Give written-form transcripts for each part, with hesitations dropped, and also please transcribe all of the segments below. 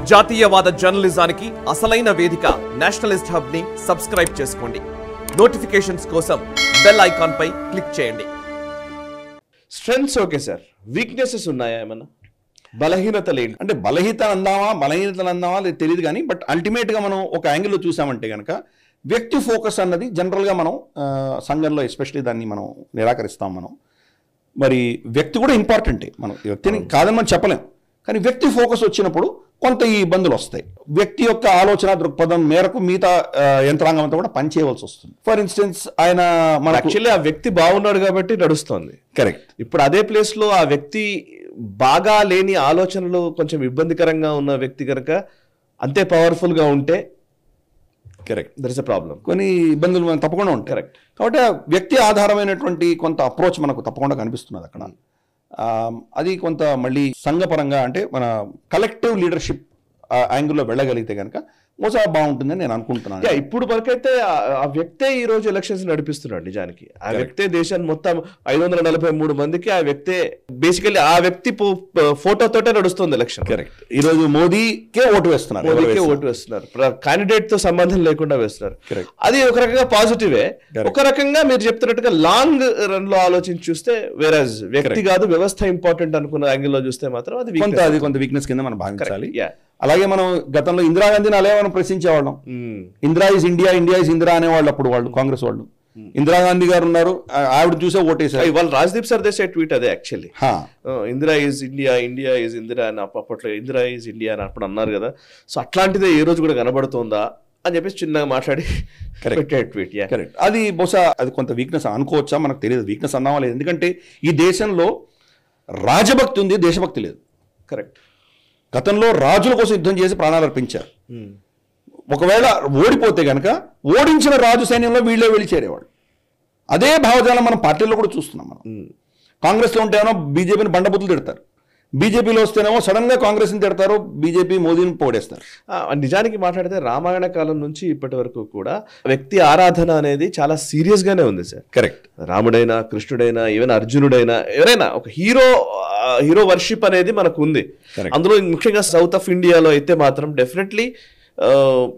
జాతీయవాద జర్నలిజానికి అసలైన వేదిక నేషనలిస్ట్ హబ్ ని సబ్స్క్రైబ్ చేసుకోండి. నోటిఫికేషన్స్ కోసం బెల్ ఐకాన్ పై క్లిక్ చేయండి. స్ట్రెంగ్స్ ఓకే సార్, వీక్నెసెస్ ఉన్నాయా ఏమన్నా? బలహీనతలు ఏంటి? అంటే బలహీనతలు అందామా లేదు తెలియదు కానీ, బట్ అల్టిమేట్గా మనం ఒక యాంగిల్లో చూసామంటే కనుక వ్యక్తి ఫోకస్ అన్నది జనరల్గా మనం సంఘంలో ఎస్పెషల్లీ దాన్ని మనం నిరాకరిస్తాం. మనం మరి వ్యక్తి కూడా ఇంపార్టెంటే, మనం వ్యక్తిని కాదని మనం చెప్పలేం. కానీ వ్యక్తి ఫోకస్ వచ్చినప్పుడు కొంత ఈ ఇబ్బందులు వస్తాయి. వ్యక్తి యొక్క ఆలోచన దృక్పథం మేరకు మిగతా యంత్రాంగం అంతా కూడా పనిచేయవలసి వస్తుంది. ఫర్ ఇన్స్టెన్స్ ఆయన మన యాక్చువల్లీ ఆ వ్యక్తి బాగున్నాడు కాబట్టి నడుస్తుంది. కరెక్ట్. ఇప్పుడు అదే ప్లేస్లో ఆ వ్యక్తి బాగా లేని ఆలోచనలు కొంచెం ఇబ్బందికరంగా ఉన్న వ్యక్తి కనుక అంతే పవర్ఫుల్గా ఉంటే correct, there is a problem. కొన్ని ఇబ్బందులు మనకు తప్పకుండా ఉంటాయి. కరెక్ట్. కాబట్టి ఆ వ్యక్తి ఆధారమైనటువంటి కొంత అప్రోచ్ మనకు తప్పకుండా కనిపిస్తున్నది అక్కడ. అది కొంత మళ్ళీ సంఘపరంగా అంటే మన కలెక్టివ్ లీడర్షిప్ యాంగిల్లో వెళ్ళగలిగితే కనుక మోసా బాగుంటుందని నేను అనుకుంటున్నాను. ఇప్పుడు వరకైతే ఆ వ్యక్తే ఈ రోజు ఎలక్షన్స్ నడిపిస్తున్నాడు. నిజానికి ఆ వ్యక్తే దేశాన్ని మొత్తం 543 మందికి ఆ వ్యక్తే బేసికల్లీ ఆ వ్యక్తి ఫోటోతోటే నడుస్తుంది ఎలక్షన్. కరెక్ట్. ఈ రోజు మోదీకే ఓటు వేస్తున్నారు, క్యాండిడేట్ తో సంబంధం లేకుండా వేస్తున్నారు. అది ఒక రకంగా పాజిటివే. ఒక రకంగా మీరు చెప్తున్నట్టుగా లాంగ్ రన్ లో ఆలోచించి చూస్తే వేరేజ్ వ్యక్తి కాదు వ్యవస్థ ఇంపార్టెంట్ అనుకున్న యాంగిల్లో చూస్తే మాత్రం అది కొంత వీక్నెస్ కింద మనం భావించాలి. అలాగే మనం గతంలో ఇందిరాగాంధీని అలా మనం ప్రశ్నించేవాళ్ళం. Indira is India, India is Indira అనేవాళ్ళు అప్పుడు వాళ్ళు కాంగ్రెస్ వాళ్ళు. ఇందిరాగాంధీ గారు ఉన్నారు, ఆవిడ చూసే ఓటేసారు. ఇవాళ రాజ్దీప్ సర్దేశాయ్ ట్వీట్ అదే actually. Indira is India, India is Indira అని అప్పట్లో ఇందిరా ఈజ్ ఇండియా అని అప్పుడు అన్నారు కదా. సో అట్లాంటిదే ఏ రోజు కూడా కనబడుతుందా అని చెప్పేసి చిన్నగా మాట్లాడి ట్వీట్. కరెక్ట్. అది బహుశా అది కొంత వీక్నెస్ అనుకోవచ్చా మనకు తెలియదు. వీక్నెస్ అన్నావా లేదు, ఎందుకంటే ఈ దేశంలో రాజభక్తి ఉంది, దేశభక్తి లేదు. కరెక్ట్. గతంలో రాజుల కోసం యుద్ధం చేసి ప్రాణాలు అర్పించారు. ఒకవేళ ఓడిపోతే కనుక ఓడించిన రాజు సైన్యంలో వీళ్ళే వెళ్ళి చేరేవాళ్ళు. అదే భావజాలం మనం పార్టీల్లో కూడా చూస్తున్నాం. మనం కాంగ్రెస్లో ఉంటేనేమో బీజేపీని బండబుద్ధులు తిడతారు, బీజేపీలో వస్తేనేమో సడన్ గా కాంగ్రెస్ని తిడతారు, బీజేపీ మోదీని పోడేస్తారు. నిజానికి మాట్లాడితే రామాయణ కాలం నుంచి ఇప్పటి వరకు కూడా వ్యక్తి ఆరాధన అనేది చాలా సీరియస్ గానే ఉంది సార్. కరెక్ట్. రాముడైనా, కృష్ణుడైనా, ఈవెన్ అర్జునుడైనా ఎవరైనా ఒక హీరో వర్షిప్ అనేది మనకు ఉంది. అందులో ముఖ్యంగా సౌత్ ఆఫ్ ఇండియాలో అయితే మాత్రం డెఫినెట్లీ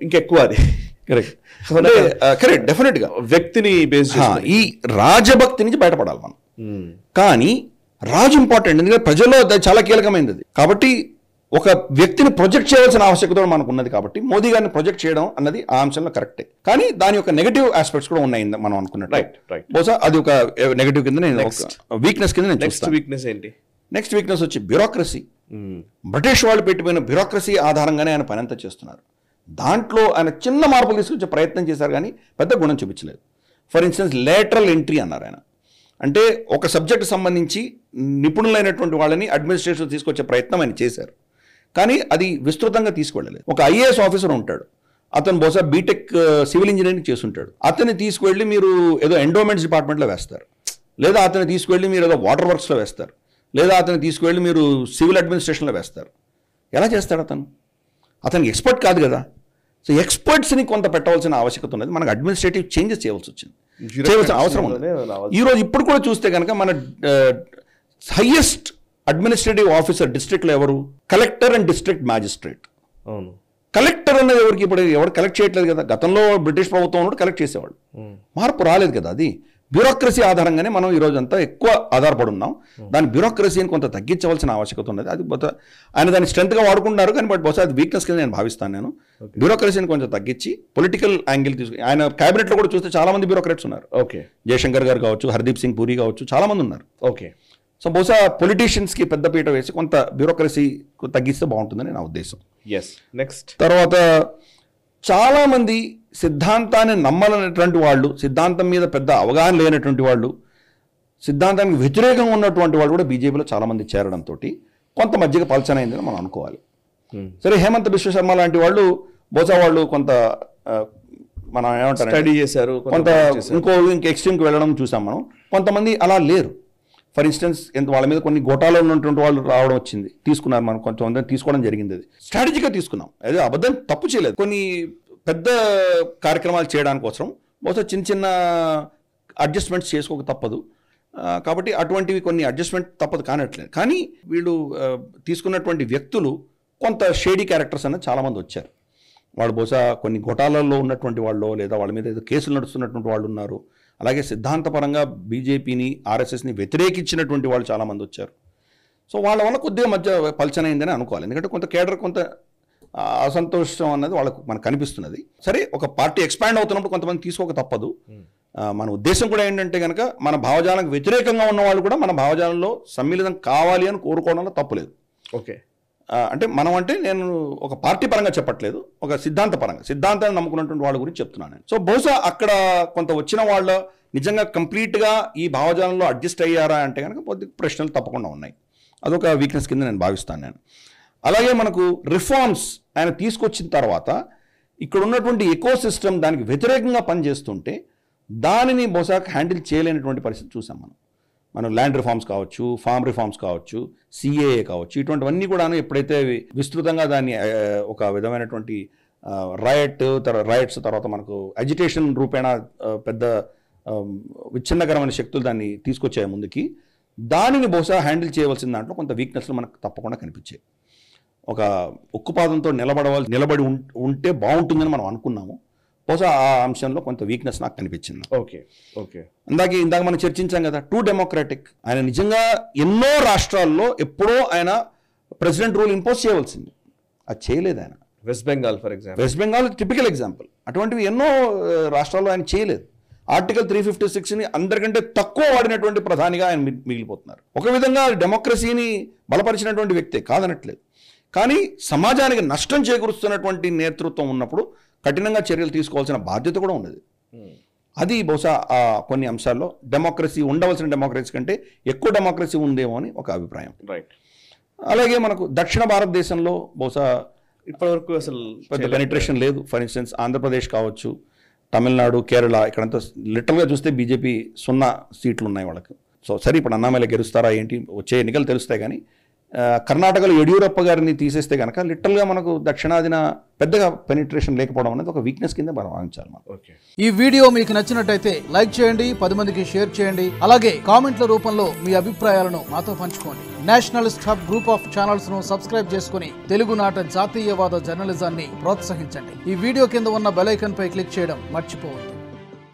ఇంకెక్కువ అది. కరెక్ట్. కరెక్ట్, డెఫినెట్ గా వ్యక్తిని బేస్ ఈ రాజభక్తి నుంచి బయటపడాలి మనం. కానీ రాజు ఇంపార్టెంట్, ఎందుకంటే ప్రజల్లో చాలా కీలకమైనది అది. కాబట్టి ఒక వ్యక్తిని ప్రొజెక్ట్ చేయవలసిన ఆవశ్యకత మనకు ఉన్నది. కాబట్టి మోదీ గారిని ప్రొజెక్ట్ చేయడం అన్నది ఆ అంశంలో కరెక్టే. కానీ దాని యొక్క నెగటివ్ ఆస్పెక్ట్స్ కూడా ఉన్నాయి మనం అనుకున్నట్టు. బహుశా అది ఒక నెగటివ్ కింద నేను వీక్నెస్ కింద నేను నెక్స్ట్ వీక్నెస్ ఏంటి? నెక్స్ట్ వీక్నెస్ వచ్చి బ్యూరోక్రసీ. బ్రిటిష్ వాళ్ళు పెట్టిపోయిన బ్యూరోక్రసీ ఆధారంగానే ఆయన పని అంతా చేస్తున్నారు. దాంట్లో ఆయన చిన్న మార్పులు తీసుకొచ్చే ప్రయత్నం చేశారు కానీ పెద్ద గుణం చూపించలేదు. ఫర్ ఇన్స్టెన్స్ లేటరల్ ఎంట్రీ అన్నారు ఆయన. అంటే ఒక సబ్జెక్టు సంబంధించి నిపుణులైనటువంటి వాళ్ళని అడ్మినిస్ట్రేషన్ తీసుకొచ్చే ప్రయత్నం ఆయన చేశారు. కానీ అది విస్తృతంగా తీసుకువెళ్ళలేదు. ఒక ఐఏఎస్ ఆఫీసర్ ఉంటాడు, అతను బహుశా బీటెక్ సివిల్ ఇంజనీరింగ్ చేసుంటాడు. అతన్ని తీసుకువెళ్ళి మీరు ఏదో ఎండోమెంట్స్ డిపార్ట్మెంట్లో వేస్తారు, లేదా అతన్ని తీసుకువెళ్ళి మీరు ఏదో వాటర్ వర్క్స్లో వేస్తారు, లేదా అతన్ని తీసుకువెళ్ళి మీరు సివిల్ అడ్మినిస్ట్రేషన్లో వేస్తారు. ఎలా చేస్తాడు అతను? అతనికి ఎక్స్పర్ట్ కాదు కదా. సో ఎక్స్పర్ట్స్ని కొంత పెట్టవలసిన ఆవశ్యకత ఉన్నది. మనకు అడ్మినిస్ట్రేటివ్ చేంజెస్ చేయవలసి వచ్చింది, చేయవలసిన అవసరం ఉంది. ఈరోజు ఇప్పుడు కూడా చూస్తే కనుక మన హైయెస్ట్ అడ్మినిస్ట్రేటివ్ ఆఫీసర్ డిస్ట్రిక్ట్లో ఎవరు? Collector and district magistrate. అవును. కలెక్టర్ అనేది ఎవరికి ఇప్పుడు ఎవరు కలెక్ట్ చేయట్లేదు కదా. గతంలో బ్రిటిష్ ప్రభుత్వం ఉన్నప్పుడు కలెక్ట్ చేసేవాళ్ళు. మార్పు రాలేదు కదా. అది బ్యూరోక్రసీ ఆధారంగానే మనం ఈరోజు అంతా ఎక్కువ ఆధారపడి ఉన్నాం. దాని బ్యూరోక్రసీని కొంత తగ్గించవలసిన ఆవశ్యకత ఉన్నది. అది ఆయన దాన్ని స్ట్రెంత్గా వాడుకుంటున్నారు కానీ బట్ బహుశా అది వీక్నెస్ కింద నేను భావిస్తాను. నేను బ్యూరోక్రసీని కొంచెం తగ్గించి పొలిటికల్ యాంగిల్ తీసుకుని ఆయన క్యాబినెట్లో కూడా చూస్తే చాలా మంది బ్యూరోక్రాట్స్ ఉన్నారు. ఓకే. జయశంకర్ గారు కావచ్చు, హర్దీప్ సింగ్ పూరి కావచ్చు, చాలా మంది ఉన్నారు. ఓకే. సో బహుశా పొలిటీషియన్స్కి పెద్దపీట వేసి కొంత బ్యూరోక్రసీ తగ్గిస్తే బాగుంటుందని నా ఉద్దేశం. నెక్స్ట్ తర్వాత చాలామంది సిద్ధాంతాన్ని నమ్మాలనేటువంటి వాళ్ళు, సిద్ధాంతం మీద పెద్ద అవగాహన లేనటువంటి వాళ్ళు, సిద్ధాంతానికి వ్యతిరేకంగా ఉన్నటువంటి వాళ్ళు కూడా బీజేపీలో చాలామంది చేరడంతో కొంత మధ్యగా పలచనైందని మనం అనుకోవాలి. సరే, హేమంత్ బిశ్వ శర్మ లాంటి వాళ్ళు బహుశా వాళ్ళు కొంత మనం ఏమంటారు స్టడీ చేశారు, కొంత ఇంక ఎక్స్ట్రీమ్కి వెళ్ళడం చూసాం మనం. కొంతమంది అలా లేరు. ఫర్ ఇన్స్టెన్స్ వాళ్ళ మీద కొన్ని గోటాలో ఉన్నటువంటి వాళ్ళు రావడం వచ్చింది, తీసుకున్నారు. మనం కొంతమంది తీసుకోవడం జరిగింది. అది స్ట్రాటజీగా తీసుకున్నాం, అదే అబద్ధం తప్పు చేయలేదు. కొన్ని పెద్ద కార్యక్రమాలు చేయడానికి కోసం బహుశా చిన్న చిన్న అడ్జస్ట్మెంట్స్ చేసుకోక తప్పదు. కాబట్టి అటువంటివి కొన్ని అడ్జస్ట్మెంట్ తప్పదు కానట్లేదు. కానీ వీళ్ళు తీసుకున్నటువంటి వ్యక్తులు కొంత షేడీ క్యారెక్టర్స్ అనేది చాలామంది వచ్చారు. వాళ్ళు బహుశా కొన్ని ఘోటాలలో ఉన్నటువంటి వాళ్ళు, లేదా వాళ్ళ మీద ఏదో కేసులు నడుస్తున్నటువంటి వాళ్ళు ఉన్నారు. అలాగే సిద్ధాంతపరంగా బీజేపీని ఆర్ఎస్ఎస్ని వ్యతిరేకించినటువంటి వాళ్ళు చాలామంది వచ్చారు. సో వాళ్ళ వల్ల కొద్దిగా మధ్య పలచనైందని అనుకోవాలి. ఎందుకంటే కొంత కేడర్ కొంత అసంతోషం అన్నది వాళ్ళకు మనకు కనిపిస్తున్నది. సరే, ఒక పార్టీ ఎక్స్పాండ్ అవుతున్నప్పుడు కొంతమంది తీసుకోక తప్పదు. మన ఉద్దేశం కూడా ఏంటంటే కనుక మన భావజాలకు వ్యతిరేకంగా ఉన్న వాళ్ళు కూడా మన భావజాలంలో సమ్మిళితం కావాలి అని కోరుకోవడంలో తప్పులేదు. ఓకే, అంటే మనం అంటే నేను ఒక పార్టీ పరంగా చెప్పట్లేదు, ఒక సిద్ధాంత పరంగా, సిద్ధాంతాన్ని నమ్ముకున్నటువంటి వాళ్ళ గురించి చెప్తున్నాను నేను. సో బహుశా అక్కడ కొంత వచ్చిన వాళ్ళు నిజంగా కంప్లీట్గా ఈ భావజాలంలో అడ్జస్ట్ అయ్యారా అంటే కనుక కొద్ది ప్రశ్నలు తప్పకుండా ఉన్నాయి. అదొక వీక్నెస్ కింద నేను భావిస్తాను నేను. అలాగే మనకు రిఫార్మ్స్ ఆయన తీసుకొచ్చిన తర్వాత ఇక్కడ ఉన్నటువంటి ఎకో సిస్టమ్ దానికి వ్యతిరేకంగా పనిచేస్తుంటే దానిని బహుశా హ్యాండిల్ చేయలేనటువంటి పరిస్థితి చూసాం మనం ల్యాండ్ రిఫార్మ్స్ కావచ్చు, ఫార్మ్ రిఫార్మ్స్ కావచ్చు, సిఏఏ కావచ్చు, ఇటువంటివన్నీ కూడా ఎప్పుడైతే విస్తృతంగా దాన్ని ఒక విధమైనటువంటి రైట్స్ తర్వాత మనకు అజిటేషన్ రూపేణ పెద్ద విచ్ఛిన్నకరమైన శక్తులు దాన్ని తీసుకొచ్చాయి ముందుకి, దానిని బహుశా హ్యాండిల్ చేయవలసిన దాంట్లో కొంత వీక్నెస్లు మనకు తప్పకుండా కనిపించాయి. ఒక ఉక్కుపాదంతో నిలబడి ఉంటే బాగుంటుందని మనం అనుకున్నాము. బహుశా ఆ అంశంలో కొంత వీక్నెస్ నాకు కనిపించింది. ఓకే ఇందాక మనం చర్చించాం కదా, టూ డెమోక్రాటిక్. ఆయన నిజంగా ఎన్నో రాష్ట్రాల్లో ఎప్పుడో ఆయన ప్రెసిడెంట్ రూల్ ఇంపోజ్ చేయవలసింది, అది చేయలేదు ఆయన. West Bengal typical example. అటువంటివి ఎన్నో రాష్ట్రాల్లో ఆయన చేయలేదు. ఆర్టికల్ 356ని అందరికంటే తక్కువ వాడినటువంటి ప్రధానిగా ఆయన మిగిలిపోతున్నారు. ఒక విధంగా డెమోక్రసీని బలపరిచినటువంటి వ్యక్తే, కాదనట్లేదు. కానీ సమాజానికి నష్టం చేకూరుస్తున్నటువంటి నేతృత్వం ఉన్నప్పుడు కఠినంగా చర్యలు తీసుకోవాల్సిన బాధ్యత కూడా ఉన్నది. అది బహుశా కొన్ని అంశాల్లో డెమోక్రసీ ఉండవలసిన డెమోక్రసీ కంటే ఎక్కువ డెమోక్రసీ ఉందేమో అని ఒక అభిప్రాయం. రైట్. అలాగే మనకు దక్షిణ భారతదేశంలో బహుశా ఇప్పటివరకు అసలు పెద్ద పెనిట్రేషన్ లేదు. ఫర్ ఇన్స్టెన్స్ ఆంధ్రప్రదేశ్ కావచ్చు, తమిళనాడు, కేరళ, ఇక్కడంతా లిటరల్గా చూస్తే బీజేపీ 0 సీట్లు ఉన్నాయి వాళ్ళకి. సో సరే, ఇప్పుడు అన్నామలై గెలుస్తారా ఏంటి, వచ్చే ఎన్నికలు తెలుస్తాయి. కానీ కర్ణాటకలో యడియూరప్ప గారిని తీసేస్తే కనుక లిటరల్గా మనకు దక్షిణాదిన పెద్దగా పెనిట్రేషన్ లేకపోవడం అనేది ఒక వీక్నెస్ కింద భావించాలి మనం. ఈ వీడియో మీకు నచ్చినట్టయితే లైక్ చేయండి, 10 మందికి షేర్ చేయండి. అలాగే కామెంట్ల రూపంలో మీ అభిప్రాయాలను మాతో పంచుకోండి. Nationalist hub group of channels ను సబ్స్క్రైబ్ చేసుకుని తెలుగునాట జాతీయవాద జర్నలిజాన్ని ప్రోత్సహించండి. ఈ వీడియో కింద ఉన్న బెల్ ఐకాన్ పై క్లిక్ చేయడం మర్చిపోవద్దు.